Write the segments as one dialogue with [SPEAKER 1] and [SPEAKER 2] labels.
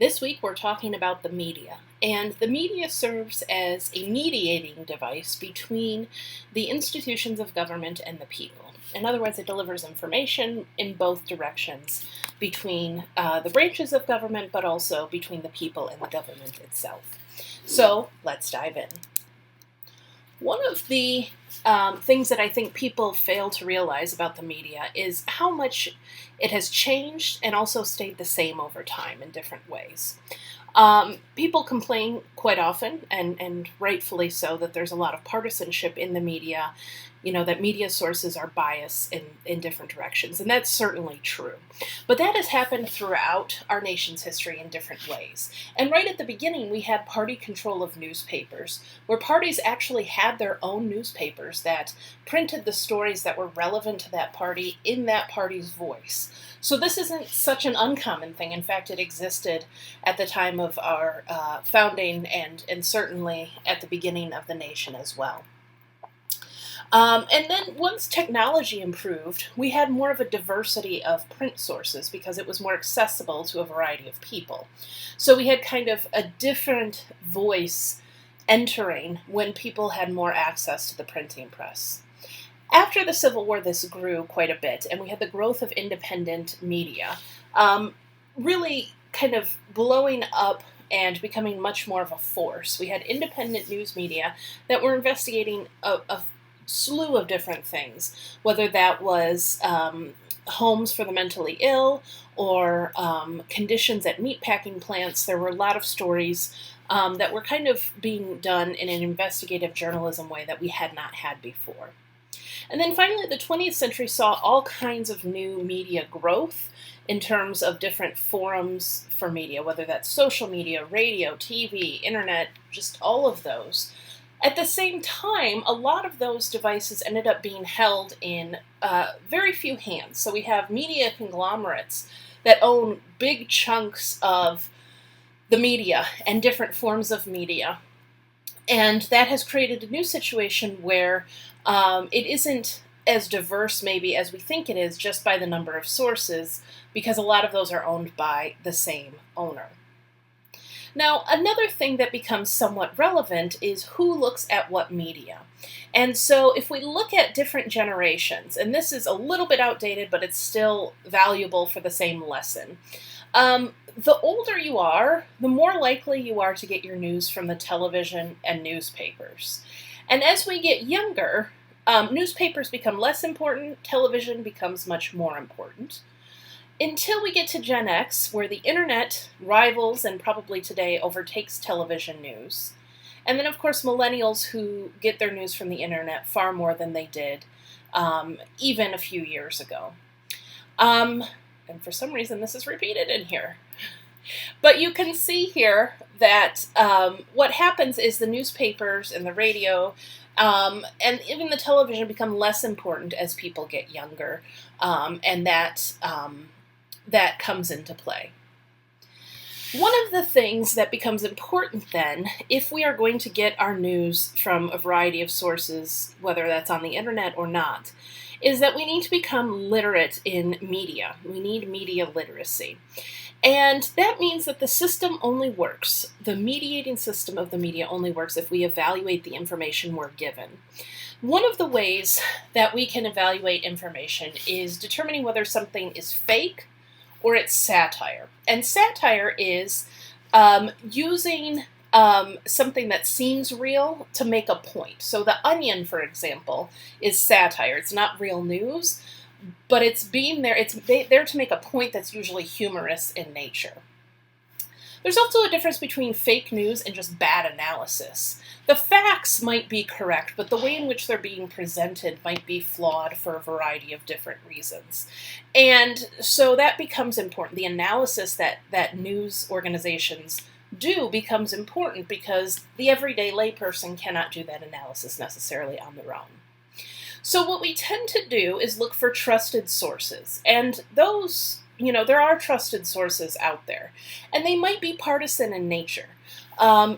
[SPEAKER 1] This week we're talking about the media, and the media serves as a mediating device between the institutions of government and the people. In other words, it delivers information in both directions between the branches of government, but also between the people and the government itself. So let's dive in. One of the things that I think people fail to realize about the media is how much it has changed and also stayed the same over time in different ways. People complain quite often, and rightfully so, that there's a lot of partisanship in the media, that media sources are biased in different directions, and that's certainly true. But that has happened throughout our nation's history in different ways. And right at the beginning, we had party control of newspapers, where parties actually had their own newspapers that printed the stories that were relevant to that party in that party's voice. So this isn't such an uncommon thing. In fact, it existed at the time of our founding and certainly at the beginning of the nation as well. And then once technology improved, we had more of a diversity of print sources because it was more accessible to a variety of people. So we had kind of a different voice entering when people had more access to the printing press. After the Civil War, this grew quite a bit, and we had the growth of independent media, really kind of blowing up and becoming much more of a force. We had independent news media that were investigating a slew of different things, whether that was homes for the mentally ill or conditions at meatpacking plants. There were a lot of stories that were kind of being done in an investigative journalism way that we had not had before. And then finally, the 20th century saw all kinds of new media growth in terms of different forums for media, whether that's social media, radio, TV, internet, just all of those. At the same time, a lot of those devices ended up being held in very few hands. So we have media conglomerates that own big chunks of the media and different forms of media. And that has created a new situation where it isn't as diverse maybe as we think it is just by the number of sources, because a lot of those are owned by the same owner. Now, another thing that becomes somewhat relevant is who looks at what media. And so if we look at different generations, and this is a little bit outdated, but it's still valuable for the same lesson. The older you are, the more likely you are to get your news from the television and newspapers. And as we get younger, newspapers become less important, television becomes much more important. Until we get to Gen X, where the internet rivals and probably today overtakes television news. And then, of course, millennials who get their news from the internet far more than they did even a few years ago. And for some reason, this is repeated in here. But you can see here that what happens is the newspapers and the radio and even the television become less important as people get younger, and that comes into play. One of the things that becomes important then, if we are going to get our news from a variety of sources, whether that's on the internet or not, is that we need to become literate in media. We need media literacy. And that means that the system only works, the mediating system of the media only works if we evaluate the information we're given. One of the ways that we can evaluate information is determining whether something is fake or it's satire. And satire is using something that seems real to make a point. So The Onion, for example, is satire. It's not real news, but it's there to make a point that's usually humorous in nature. There's also a difference between fake news and just bad analysis. The facts might be correct, but the way in which they're being presented might be flawed for a variety of different reasons. And so that becomes important. The analysis that news organizations do becomes important because the everyday layperson cannot do that analysis necessarily on their own. So what we tend to do is look for trusted sources, and those, there are trusted sources out there, and they might be partisan in nature.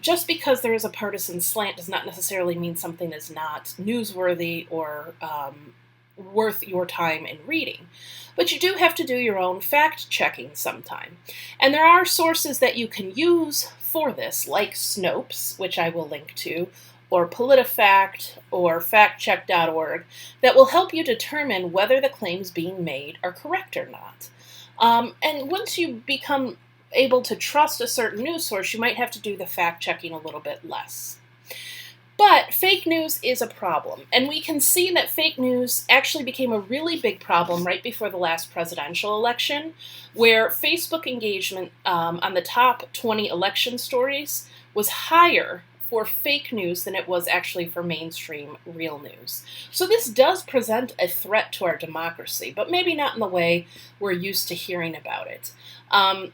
[SPEAKER 1] Just because there is a partisan slant does not necessarily mean something is not newsworthy or worth your time in reading. But you do have to do your own fact-checking sometime. And there are sources that you can use for this, like Snopes, which I will link to, or PolitiFact, or factcheck.org, that will help you determine whether the claims being made are correct or not. And once you become able to trust a certain news source, you might have to do the fact-checking a little bit less. But fake news is a problem, and we can see that fake news actually became a really big problem right before the last presidential election, where Facebook engagement on the top 20 election stories was higher for fake news than it was actually for mainstream real news. So this does present a threat to our democracy, but maybe not in the way we're used to hearing about it.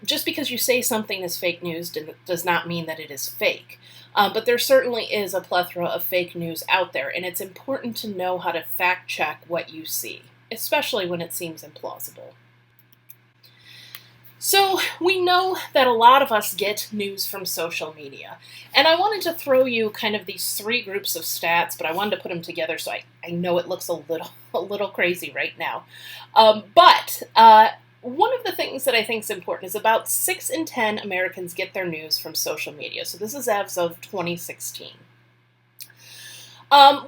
[SPEAKER 1] Just because you say something is fake news does not mean that it is fake. But there certainly is a plethora of fake news out there, and it's important to know how to fact-check what you see, especially when it seems implausible. So we know that a lot of us get news from social media, and I wanted to throw you kind of these three groups of stats, but I wanted to put them together so I know it looks a little crazy right now. One of the things that I think is important is about 6 in 10 Americans get their news from social media. So this is as of 2016.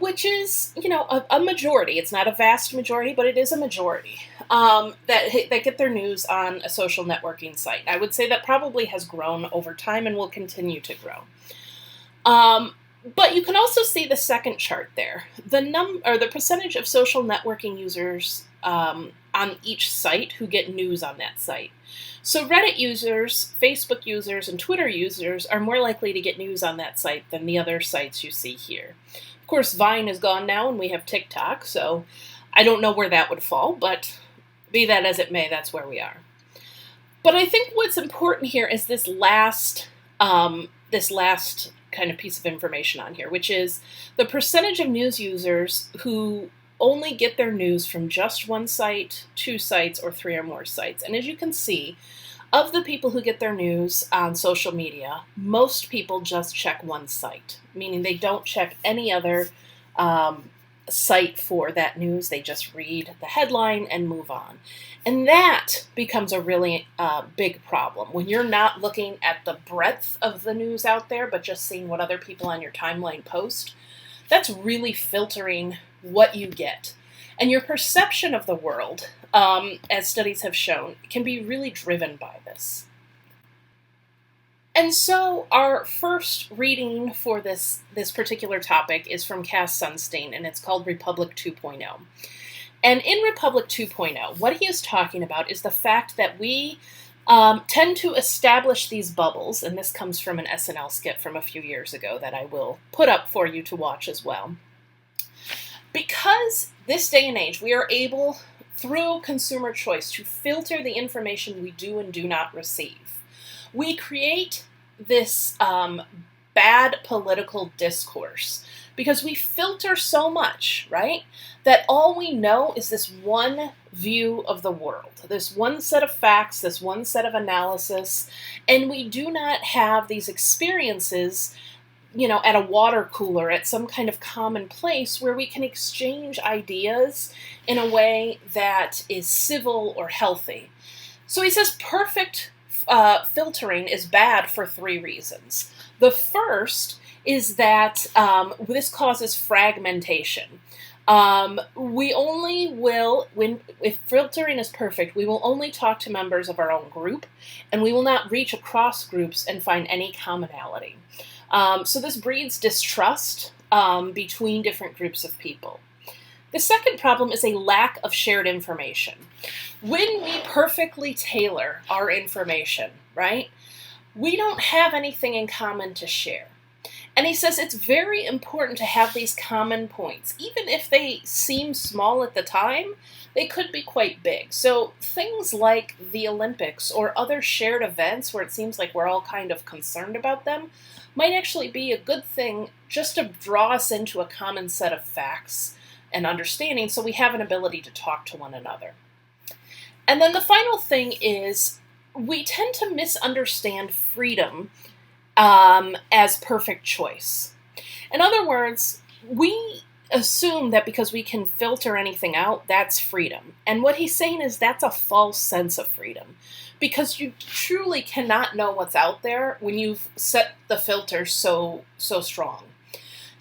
[SPEAKER 1] Which is, a majority. It's not a vast majority, but it is a majority that get their news on a social networking site. I would say that probably has grown over time and will continue to grow. But you can also see the second chart there. The percentage of social networking users on each site who get news on that site. So Reddit users, Facebook users, and Twitter users are more likely to get news on that site than the other sites you see here. Of course, Vine is gone now, and we have TikTok, so I don't know where that would fall, but be that as it may, that's where we are. But I think what's important here is this last kind of piece of information on here, which is the percentage of news users who only get their news from just one site, 2 sites, or 3 or more sites. And as you can see, of the people who get their news on social media, most people just check one site, meaning they don't check any other site for that news. They just read the headline and move on. And that becomes a really big problem when you're not looking at the breadth of the news out there, but just seeing what other people on your timeline post. That's really filtering what you get. And your perception of the world, as studies have shown, can be really driven by this. And so our first reading for this particular topic is from Cass Sunstein, and it's called Republic 2.0. And in Republic 2.0, what he is talking about is the fact that we tend to establish these bubbles, and this comes from an SNL skit from a few years ago that I will put up for you to watch as well. Because this day and age, we are able, through consumer choice, to filter the information we do and do not receive. We create this bad political discourse because we filter so much, right? That all we know is this one view of the world, this one set of facts, this one set of analysis, and we do not have these experiences at a water cooler, at some kind of common place where we can exchange ideas in a way that is civil or healthy. So he says perfect filtering is bad for 3 reasons. The first is that this causes fragmentation. We only will, if filtering is perfect, we will only talk to members of our own group, and we will not reach across groups and find any commonality. So this breeds distrust between different groups of people. The second problem is a lack of shared information. When we perfectly tailor our information, right, we don't have anything in common to share. And he says it's very important to have these common points. Even if they seem small at the time, they could be quite big. So things like the Olympics or other shared events where it seems like we're all kind of concerned about them might actually be a good thing just to draw us into a common set of facts and understanding so we have an ability to talk to one another. And then the final thing is we tend to misunderstand freedom as perfect choice. In other words, we assume that because we can filter anything out, that's freedom. And what he's saying is that's a false sense of freedom, because you truly cannot know what's out there when you've set the filter so strong.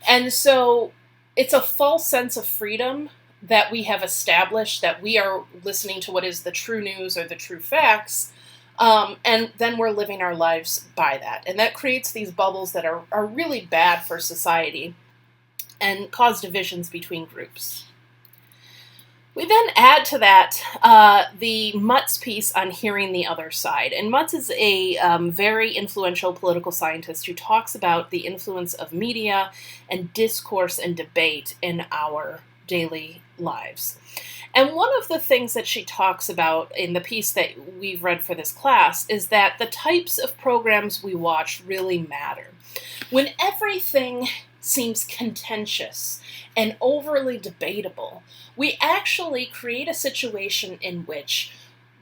[SPEAKER 1] And so it's a false sense of freedom that we have established, that we are listening to what is the true news or the true facts, and then we're living our lives by that. And that creates these bubbles that are really bad for society and cause divisions between groups. We then add to that the Mutz piece on hearing the other side. And Mutz is a very influential political scientist who talks about the influence of media and discourse and debate in our daily lives. And one of the things that she talks about in the piece that we've read for this class is that the types of programs we watch really matter. When everything seems contentious and overly debatable, we actually create a situation in which,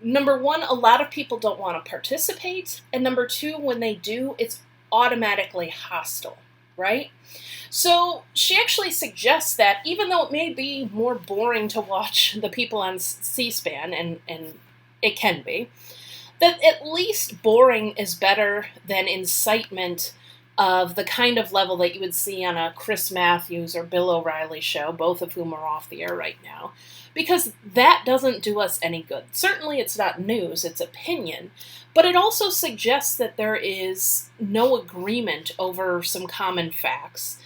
[SPEAKER 1] number one, a lot of people don't want to participate, and number two, when they do, it's automatically hostile, right? So she actually suggests that even though it may be more boring to watch the people on C-SPAN, and it can be, that at least boring is better than incitement of the kind of level that you would see on a Chris Matthews or Bill O'Reilly show, both of whom are off the air right now, because that doesn't do us any good. Certainly it's not news, it's opinion, but it also suggests that there is no agreement over some common facts.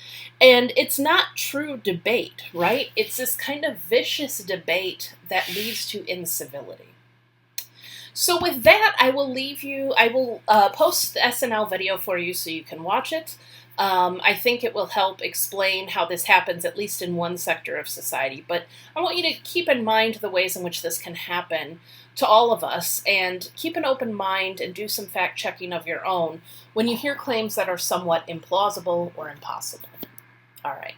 [SPEAKER 1] And it's not true debate, right? It's this kind of vicious debate that leads to incivility. So with that, I will leave you. I will post the SNL video for you so you can watch it. I think it will help explain how this happens, at least in one sector of society. But I want you to keep in mind the ways in which this can happen to all of us, and keep an open mind and do some fact-checking of your own when you hear claims that are somewhat implausible or impossible. All right.